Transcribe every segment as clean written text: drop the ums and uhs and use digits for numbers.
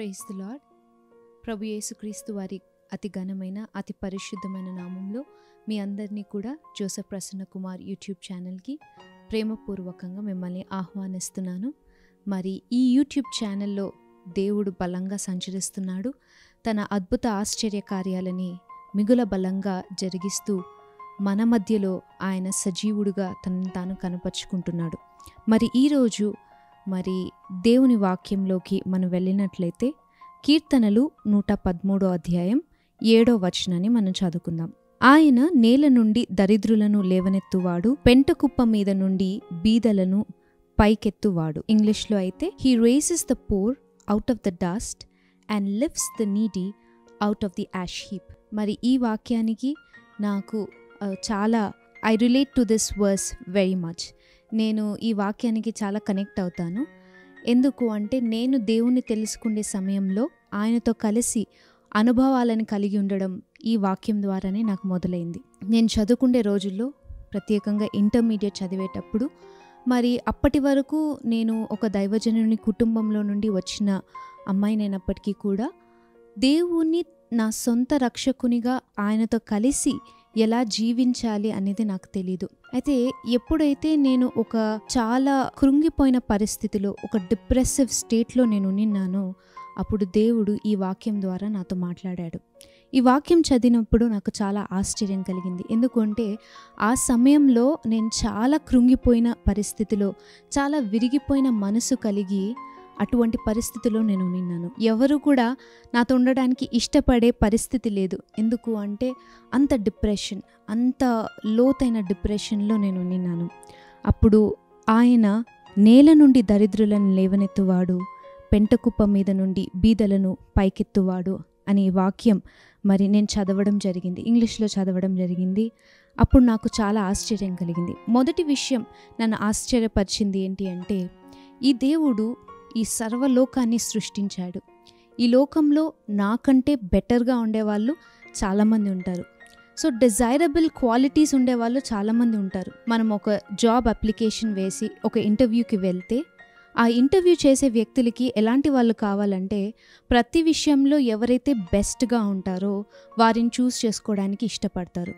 Praise the lord. ప్రభు యేసుక్రీస్తు వారి అతి ఘనమైన అతి పరిశుద్ధమైన నామంలో మీ అందరినీ కూడా జోసెఫ్ ప్రసన్న కుమార్ యూట్యూబ్ ఛానల్కి ప్రేమపూర్వకంగా మిమ్మల్ని ఆహ్వానిస్తున్నాను. మరి ఈ యూట్యూబ్ ఛానల్లో దేవుడు బలంగా సంచరిస్తున్నాడు. తన అద్భుత ఆశ్చర్య కార్యాలని మిగుల బలంగా జరిగిస్తూ మన మధ్యలో ఆయన సజీవుడుగా తనను తాను కనపరుచుకుంటున్నాడు. మరి ఈరోజు దేవుని వాక్యంలోకి మనం వెళ్ళినట్లయితే కీర్తనలు 113 అధ్యాయం 7వ వచనాన్ని మనం చదువుకుందాం. ఆయన నేల నుండి దరిద్రులను లేవనెత్తువాడు, పెంటకుప్ప మీద నుండి బీదలను పైకెత్తువాడు. ఇంగ్లీష్లో అయితే he raises the poor out of the dust and lifts the needy out of the ash heap. మరి ఈ వాక్యానికి నాకు చాలా I relate to this verse very much. నేను ఈ వాక్యానికి చాలా కనెక్ట్ అవుతాను. ఎందుకు అంటే నేను దేవుణ్ణి తెలుసుకునే సమయంలో ఆయనతో కలిసి అనుభవాలను కలిగి ఉండడం ఈ వాక్యం ద్వారానే నాకు మొదలైంది. నేను చదువుకునే రోజుల్లో ప్రత్యేకంగా ఇంటర్మీడియట్ చదివేటప్పుడు మరి అప్పటి వరకు నేను ఒక దైవజనుని కుటుంబంలో నుండి వచ్చిన అమ్మాయినైనప్పటికీ కూడా దేవుణ్ణి నా సొంత రక్షకునిగా ఆయనతో కలిసి ఎలా జీవించాలి అనేది నాకు తెలీదు. అయితే ఎప్పుడైతే నేను ఒక చాలా కృంగిపోయిన పరిస్థితిలో, ఒక డిప్రెసివ్ స్టేట్లో నేను ఉన్నానో అప్పుడు దేవుడు ఈ వాక్యం ద్వారా నాతో మాట్లాడాడు. ఈ వాక్యం చదివినప్పుడు నాకు చాలా ఆశ్చర్యం కలిగింది. ఎందుకంటే ఆ సమయంలో నేను చాలా కృంగిపోయిన పరిస్థితిలో, చాలా విరిగిపోయిన మనసు కలిగి అటువంటి పరిస్థితిలో నేను ఉన్నాను. ఎవరు కూడా నాతో ఉండడానికి ఇష్టపడే పరిస్థితి లేదు. ఎందుకు అంటే అంత డిప్రెషన్, అంత లోతైన డిప్రెషన్లో నేను ఉన్నాను. అప్పుడు ఆయన నేల నుండి దరిద్రులను లేవనెత్తువాడు, పెంటకుప్ప మీద నుండి బీదలను పైకెత్తువాడు అనే వాక్యం మరి నేను చదవడం జరిగింది, ఇంగ్లీష్లో చదవడం జరిగింది. అప్పుడు నాకు చాలా ఆశ్చర్యం కలిగింది. మొదటి విషయం నన్ను ఆశ్చర్యపరిచింది ఏంటి అంటే ఈ దేవుడు ఈ సర్వలోకాన్ని సృష్టించాడు. ఈ లోకంలో నాకంటే బెటర్గా ఉండేవాళ్ళు చాలామంది ఉంటారు. సో డిజైరబుల్ క్వాలిటీస్ ఉండేవాళ్ళు చాలామంది ఉంటారు. మనం ఒక జాబ్ అప్లికేషన్ వేసి ఒక ఇంటర్వ్యూకి వెళ్తే ఆ ఇంటర్వ్యూ చేసే వ్యక్తులకి ఎలాంటి వాళ్ళు కావాలంటే ప్రతి విషయంలో ఎవరైతే బెస్ట్గా ఉంటారో వారిని చూస్ చేసుకోవడానికి ఇష్టపడతారు.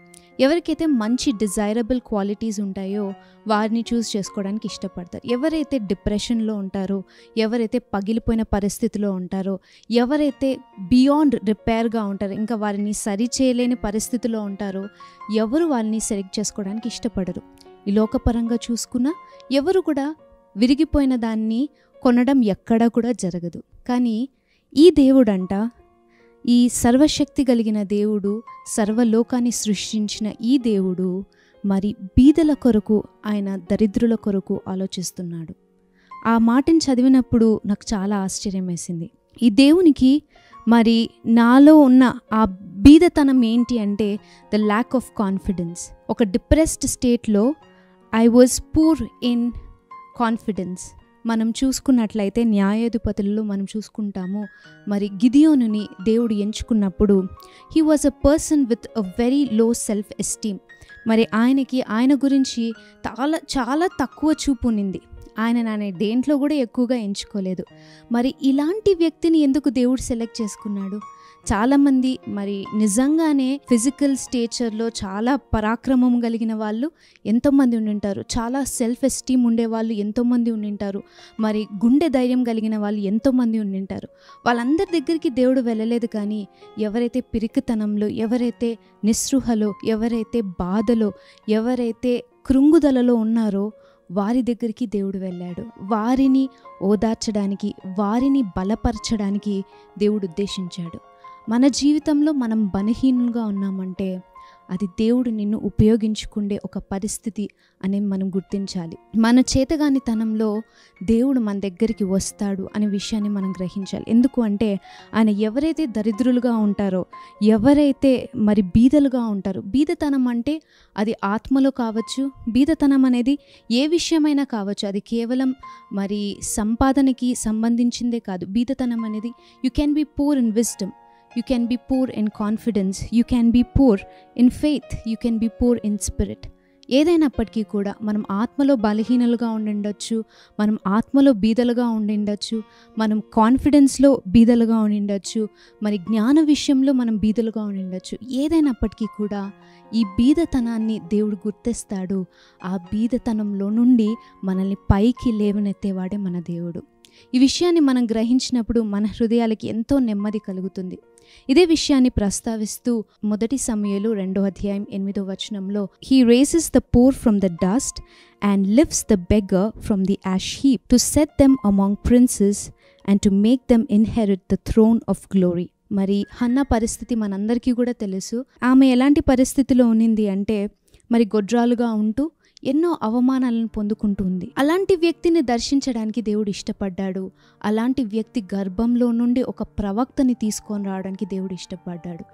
ఎవరికైతే మంచి డిజైరబుల్ క్వాలిటీస్ ఉంటాయో వారిని చూస్ చేసుకోవడానికి ఇష్టపడతారు. ఎవరైతే డిప్రెషన్లో ఉంటారో, ఎవరైతే పగిలిపోయిన పరిస్థితిలో ఉంటారో, ఎవరైతే బియాండ్ రిపేర్గా ఉంటారో, ఇంకా వారిని సరి చేయలేని పరిస్థితిలో ఉంటారో ఎవరు వారిని సెలెక్ట్ చేసుకోవడానికి ఇష్టపడరు. ఈ లోకపరంగా చూసుకున్నా ఎవరు కూడా విరిగిపోయిన దాన్ని కొనడం ఎక్కడా కూడా జరగదు. కానీ ఈ దేవుడంట, ఈ సర్వశక్తి కలిగిన దేవుడు, సర్వలోకాన్ని సృష్టించిన ఈ దేవుడు మరి బీదల కొరకు, ఆయన దరిద్రుల కొరకు ఆలోచిస్తున్నాడు. ఆ మాటను చదివినప్పుడు నాకు చాలా ఆశ్చర్యం వేసింది. ఈ దేవునికి మరి నాలో ఉన్న ఆ బీదతనం ఏంటి అంటే ద ల్యాక్ ఆఫ్ కాన్ఫిడెన్స్. ఒక డిప్రెస్డ్ స్టేట్లో I was poor in confidence. మనం చూసుకున్నట్లయితే న్యాయాధిపతులలో మనం చూసుకుంటాము, మరి గిదియోనుని దేవుడు ఎంచుకున్నప్పుడు he was a person with a very low self esteem. మరి ఆయనకి ఆయన గురించి చాలా తక్కువ చూపు ఉన్నింది. ఆయన దేంట్లో కూడా ఎక్కువగా ఎంచుకోలేదు. మరి ఇలాంటి వ్యక్తిని ఎందుకు దేవుడు సెలెక్ట్ చేసుకున్నాడు? చాలామంది మరి నిజంగానే ఫిజికల్ స్టేచర్లో చాలా పరాక్రమం కలిగిన వాళ్ళు ఎంతోమంది ఉండింటారు, చాలా సెల్ఫ్ ఎస్టీమ్ ఉండేవాళ్ళు ఎంతోమంది ఉండింటారు, మరి గుండె ధైర్యం కలిగిన వాళ్ళు ఎంతోమంది ఉండింటారు. వాళ్ళందరి దగ్గరికి దేవుడు వెళ్ళలేదు. కానీ ఎవరైతే పిరికితనంలో, ఎవరైతే నిస్పృహలో, ఎవరైతే బాధలో, ఎవరైతే కృంగుదలలో ఉన్నారో వారి దగ్గరికి దేవుడు వెళ్ళాడు. వారిని ఓదార్చడానికి, వారిని బలపరచడానికి దేవుడు ఉద్దేశించాడు. మన జీవితంలో మనం బలహీనంగా ఉన్నామంటే అది దేవుడు నిన్ను ఉపయోగించుకునే ఒక పరిస్థితి అని మనం గుర్తించాలి. మన చేతగానితనంలో దేవుడు మన దగ్గరికి వస్తాడు అనే విషయాన్ని మనం గ్రహించాలి. ఎందుకు అంటే ఆయన ఎవరైతే దరిద్రులుగా ఉంటారో, ఎవరైతే మరి బీదలుగా ఉంటారో, బీదతనం అంటే అది ఆత్మలో కావచ్చు, బీదతనం అనేది ఏ విషయమైనా కావచ్చు, అది కేవలం మరి సంపాదనకి సంబంధించిందే కాదు. బీదతనం అనేది you can be poor in wisdom, you can be poor in confidence, you can be poor in faith, you can be poor in spirit. ఏదైనప్పటికీ కూడా మనం ఆత్మలో బలహీనలుగా ఉండిండొచ్చు, మనం ఆత్మలో బీదలుగా ఉండిండొచ్చు, మనం కాన్ఫిడెన్స్లో బీదలుగా ఉండిండొచ్చు, మరి జ్ఞాన విషయంలో మనం బీదలుగా ఉండిండొచ్చు. ఏదైనప్పటికీ కూడా ఈ బీదతనాన్ని దేవుడు గుర్తిస్తాడు. ఆ బీదతనంలో నుండి మనల్ని పైకి లేవనెత్తేవాడే మన దేవుడు. ఈ విషయాన్ని మనం గ్రహించినప్పుడు మన హృదయాలకి ఎంతో నెమ్మది కలుగుతుంది. ఇదే విషయాన్ని ప్రస్తావిస్తూ 1 సమూయేలు 2:8 He raises the poor from the dust and lifts the beggar from the ash heap to set them among princes and to make them inherit the throne of glory. మరి హన్నా పరిస్థితి మనందరికీ కూడా తెలుసు. ఆమె ఎలాంటి పరిస్థితిలో ఉన్నింది అంటే మరి గొడ్రాలుగా ఉంటూ ఎన్నో అవమానాలను పొందుకుంటుంది. అలాంటి వ్యక్తిని దర్శించడానికి దేవుడు ఇష్టపడ్డాడు. అలాంటి వ్యక్తి గర్భంలో నుండి ఒక ప్రవక్తని తీసుకొని రావడానికి దేవుడు ఇష్టపడ్డాడు.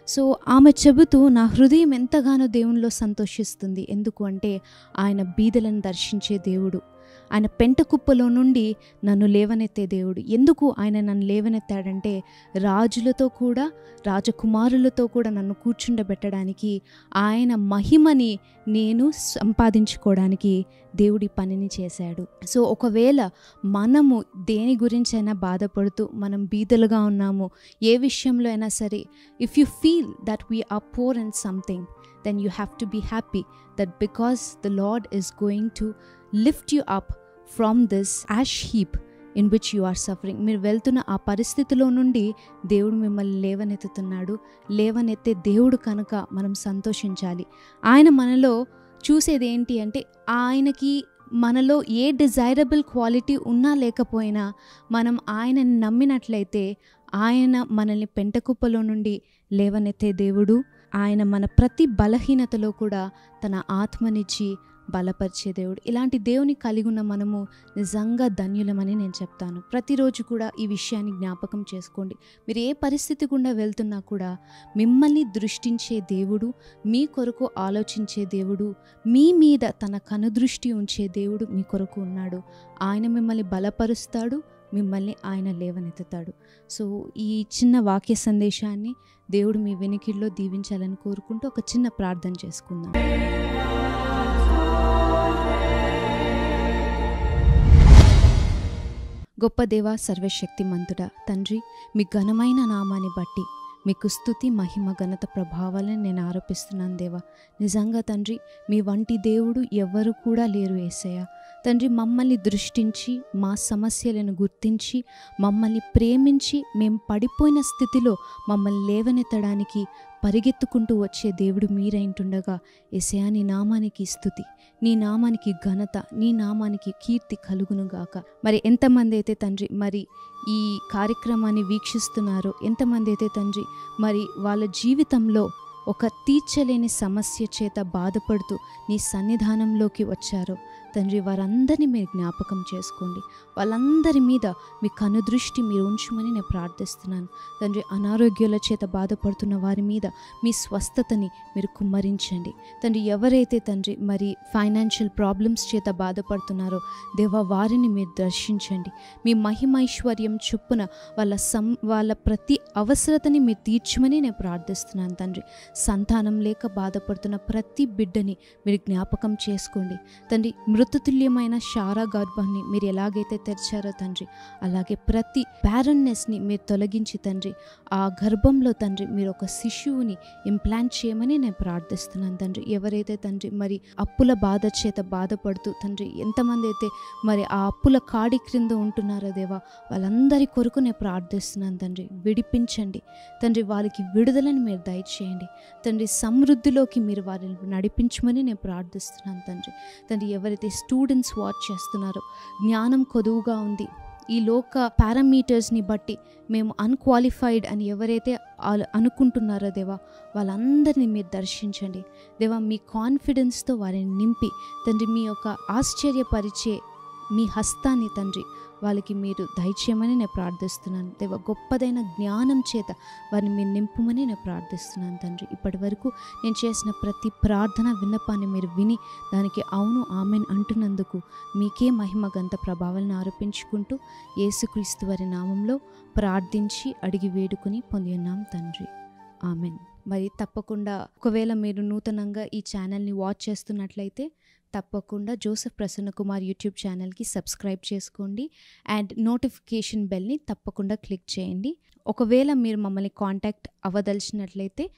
సో ఆమె చెబుతూ, నా హృదయం ఎంతగానో దేవునిలో సంతోషిస్తుంది. ఎందుకు అంటే ఆయన బీదలను దర్శించే దేవుడు, ఆయన పెంట కుప్పలో నుండి నన్ను లేవనెత్తే దేవుడు. ఎందుకు ఆయన నన్ను లేవనెత్తాడంటే రాజులతో కూడా రాజకుమారులతో కూడా నన్ను కూర్చుండబెట్టడానికి, ఆయన మహిమని నేను సంపాదించుకోవడానికి దేవుడి పనిని చేశాడు. సో ఒకవేళ మనము దేని గురించైనా బాధపడుతూ మనం బీదలుగా ఉన్నాము, ఏ విషయంలో అయినా సరే, if you feel that we are poor in something, then you have to be happy that because the Lord is going to lift you up from this ash heap in which you are suffering. మీరు వెళ్తున్న ఆ పరిస్థితిలో నుండి దేవుడు మిమ్మల్ని లేవనెత్తుతున్నాడు. లేవనెత్తే దేవుడు కనుక మనం సంతోషించాలి. ఆయన మనలో చూసేది ఏంటి అంటే, ఆయనకి మనలో ఏ డిజైరబుల్ క్వాలిటీ ఉన్నా లేకపోయినా మనం ఆయనని నమ్మినట్లయితే ఆయన మనల్ని పెంటకుప్పలో నుండి లేవనెత్తే దేవుడు. ఆయన మన ప్రతి బలహీనతలో కూడా తన ఆత్మనిచ్చి బలపరిచే దేవుడు. ఇలాంటి దేవుని కలిగి ఉన్న మనము నిజంగా ధన్యులమని నేను చెప్తాను. ప్రతిరోజు కూడా ఈ విషయాన్ని జ్ఞాపకం చేసుకోండి. మీరు ఏ పరిస్థితి గుండా వెళ్తున్నా కూడా మిమ్మల్ని దృష్టించే దేవుడు, మీ కొరకు ఆలోచించే దేవుడు, మీ మీద తన కనుదృష్టి ఉంచే దేవుడు మీ కొరకు ఉన్నాడు. ఆయన మిమ్మల్ని బలపరుస్తాడు, మిమ్మల్ని ఆయన లేవనెత్తుతాడు. సో ఈ చిన్న వాక్య సందేశాన్ని దేవుడు మీ వెనుకల్లో దీవించాలని కోరుకుంటూ ఒక చిన్న ప్రార్థన చేసుకుందాం. గొప్ప దేవా, సర్వశక్తిమంతుడా తండ్రి, మీ ఘనమైన నామాన్ని బట్టి మీకు స్తుతి, మహిమ, ఘనత, ప్రభావాలను నేను ఆరోపిస్తున్నాను దేవా. నిజంగా తండ్రి, మీ వంటి దేవుడు ఎవ్వరు కూడా లేరు యేసయ్య. తండ్రి, మమ్మల్ని దృష్టించి, మా సమస్యలను గుర్తించి, మమ్మల్ని ప్రేమించి, మేము పడిపోయిన స్థితిలో మమ్మల్ని లేవనెత్తడానికి పరిగెత్తుకుంటూ వచ్చే దేవుడు మీరైంటుండగా యేసయ్య, నీ నామానికి స్తుతి, నీ నామానికి ఘనత, నీ నామానికి కీర్తి కలుగునుగాక. మరి ఎంతమంది అయితే తండ్రి మరి ఈ కార్యక్రమాన్ని వీక్షిస్తున్నారో, ఎంతమంది అయితే తండ్రి మరి వాళ్ళ జీవితంలో ఒక తీర్చలేని సమస్య చేత బాధపడుతూ నీ సన్నిధానంలోకి వచ్చారో తండ్రి, వారందరినీ మీరు జ్ఞాపకం చేసుకోండి. వాళ్ళందరి మీద మీ కనుదృష్టి మీరు ఉంచమని నేను ప్రార్థిస్తున్నాను తండ్రి. అనారోగ్యాల చేత బాధపడుతున్న వారి మీద మీ స్వస్థతని మీరు కుమ్మరించండి తండ్రి. ఎవరైతే తండ్రి మరి ఫైనాన్షియల్ ప్రాబ్లమ్స్ చేత బాధపడుతున్నారో దేవా, వారిని మీరు దర్శించండి. మీ మహిమైశ్వర్యం చొప్పున వాళ్ళ ప్రతి అవసరతని మీరు తీర్చమని నేను ప్రార్థిస్తున్నాను తండ్రి. సంతానం లేక బాధపడుతున్న ప్రతి బిడ్డని మీరు జ్ఞాపకం చేసుకోండి తండ్రి. మృతతుల్యమైన శారా గర్భాన్ని మీరు ఎలాగైతే తెరిచారో తండ్రి, అలాగే ప్రతి బ్యారన్నెస్ని మీరు తొలగించి తండ్రి, ఆ గర్భంలో తండ్రి మీరు ఒక శిశువుని ఇంప్లాంట్ చేయమని నేను ప్రార్థిస్తున్నాను తండ్రి. ఎవరైతే తండ్రి మరి అప్పుల బాధ చేత బాధపడుతూ తండ్రి, ఎంతమంది అయితే మరి ఆ అప్పుల కాడి క్రింద ఉంటున్నారో దేవా, వాళ్ళందరి కొరకు నేను ప్రార్థిస్తున్నాను తండ్రి. విడిపించండి తండ్రి, వారికి విడుదలని మీరు దయచేయండి తండ్రి. సమృద్ధిలోకి మీరు వారిని నడిపించమని నేను ప్రార్థిస్తున్నాను తండ్రి. తండ్రి, ఎవరైతే స్టూడెంట్స్ వాచ్ చేస్తున్నారో, జ్ఞానం కొదువుగా ఉంది, ఈ లోక పారామీటర్స్ని బట్టి మేము అన్క్వాలిఫైడ్ అని ఎవరైతే అనుకుంటున్నారో దేవా, వాళ్ళందరినీ మీరు దర్శించండి దేవా. మీ కాన్ఫిడెన్స్తో వారిని నింపి తండ్రి, మీ యొక్క ఆశ్చర్యపరిచే మీ హస్తాన్ని తండ్రి వాళ్ళకి మీరు దయచేయమని నేను ప్రార్థిస్తున్నాను దేవా. గొప్పదైన జ్ఞానం చేత వారిని మీరు నింపుమని నేను ప్రార్థిస్తున్నాను తండ్రి. ఇప్పటి వరకు నేను చేసిన ప్రతి ప్రార్థన విన్నపాన్ని మీరు విని దానికి అవును ఆమెన్ అంటున్నందుకు మీకే మహిమ గంత ప్రభావాలను ఆరోపించుకుంటూ యేసుక్రీస్తు వారి నామంలో ప్రార్థించి అడిగి వేడుకుని పొంది ఉన్నాం తండ్రి. ఆమెన్. మరి తప్పకుండా ఒకవేళ మీరు నూతనంగా ఈ ఛానల్ని వాచ్ చేస్తున్నట్లయితే తప్పకుండా జోసెఫ్ ప్రసన్న కుమార్ యూట్యూబ్ ఛానల్కి సబ్స్క్రైబ్ చేసుకోండి అండ్ నోటిఫికేషన్ బెల్ని తప్పకుండా క్లిక్ చేయండి. ఒకవేళ మీరు మమ్మల్ని కాంటాక్ట్ అవ్వదలిచినట్లయితే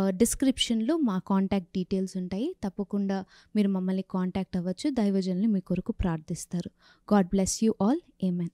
డిస్క్రిప్షన్లో మా కాంటాక్ట్ డీటెయిల్స్ ఉంటాయి. తప్పకుండా మీరు మమ్మల్ని కాంటాక్ట్ అవ్వచ్చు. దైవజనులు మీ కొరకు ప్రార్థిస్తారు. God bless you all. Amen.